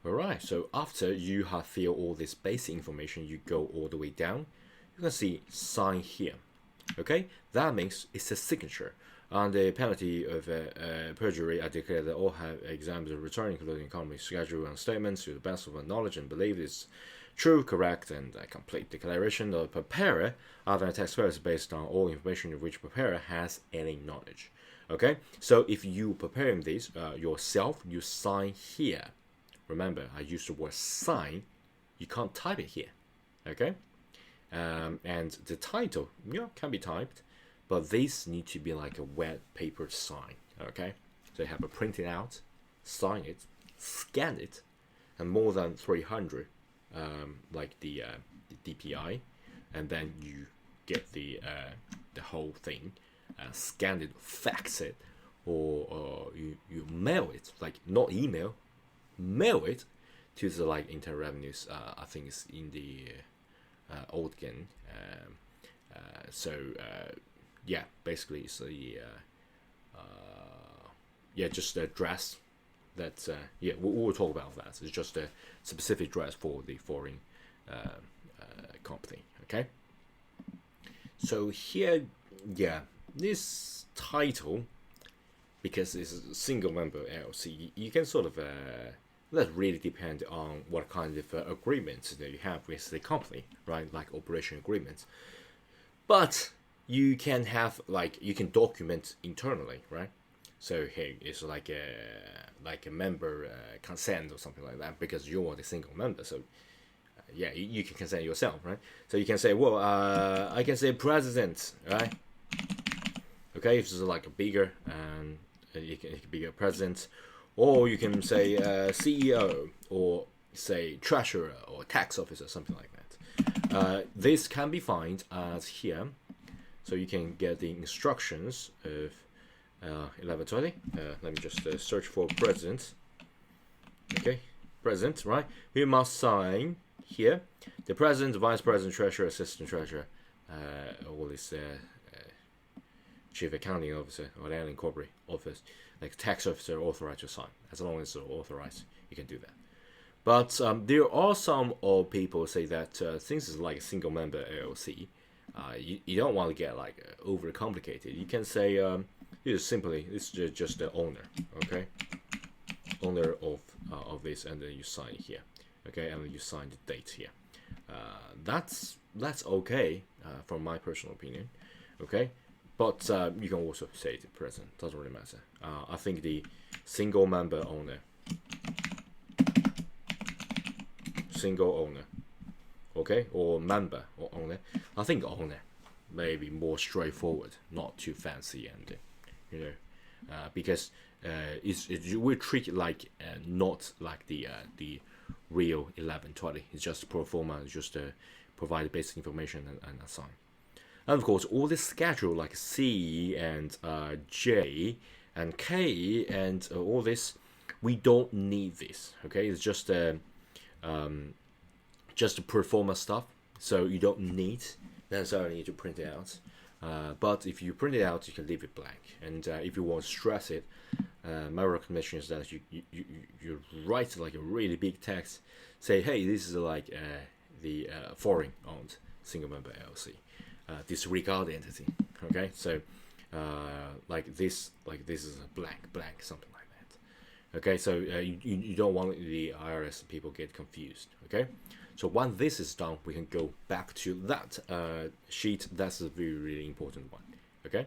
Alright, so after you have filled all this basic information, you go all the way down. You can see sign here. Okay, that means it's a signature. On the penalty of perjury, I declare that all have exams returned, including company schedule and statements, to the best of my knowledge and belief is true, correct, and a complete declaration. The preparer, other than taxpayer, is based on all information of which preparer has any knowledge. Okay, so if you preparing this yourself, you sign here. Remember, I used the word sign. You can't type it here. Okay, and the title, can be typed, but these need to be like a wet paper sign. Okay, so you have to print it out, sign it, scan it, and more than 300, like the DPI, and then you get the whole thing, scan it, fax it, or you mail it, like not email, mail it to the like Inter Revenues. I think it's in the Oldgen. Yeah, basically it's the just the address that we'll talk about that. It's just a specific address for the foreign company. Okay, so here, this title, because it's a single member LLC, you can sort of that really depend on what kind of agreements that you have with the company, right? Like operation agreements. But you can have you can document internally, right? So hey, it's like a member consent or something like that, because you're the single member. So you can consent yourself, right? So you can say, well, I can say president, right? Okay, if it's like a bigger, it can be a president, or you can say CEO, or say treasurer or tax officer, something like that. This can be found as here, so you can get the instructions of 1120. Let me just search for president. Okay, president, right? You must sign here. The president, vice president, treasurer, assistant treasurer, all this chief accounting officer or any corporate office, like tax officer, authorized to sign. As long as it's authorized, you can do that. But there are some people say that since it's like a single member LLC, you don't want to get like over complicated. You can say it's just the owner, okay, owner of this, and then you sign here, okay, and then you sign the date here. That's okay from my personal opinion, okay. But you can also say the president. Doesn't really matter. I think the single member owner, okay, or member or owner. I think owner may be more straightforward, not too fancy, and because we treat it like not like the real 1120. It's just pro forma. It's just provide basic information and assign. And of course, all this schedule like C and J and K and all this, we don't need this. Okay, it's just a pro forma stuff, so you don't necessarily need to print it out. But if you print it out, you can leave it blank. And if you want to stress it, my recommendation is that you write like a really big text, say, hey, this is like the foreign owned single member LLC. Disregard entity. Okay, so like this is a blank, something like that. Okay, so you don't want the IRS people get confused. Okay, so once this is done, we can go back to that sheet. That's a really important one. Okay.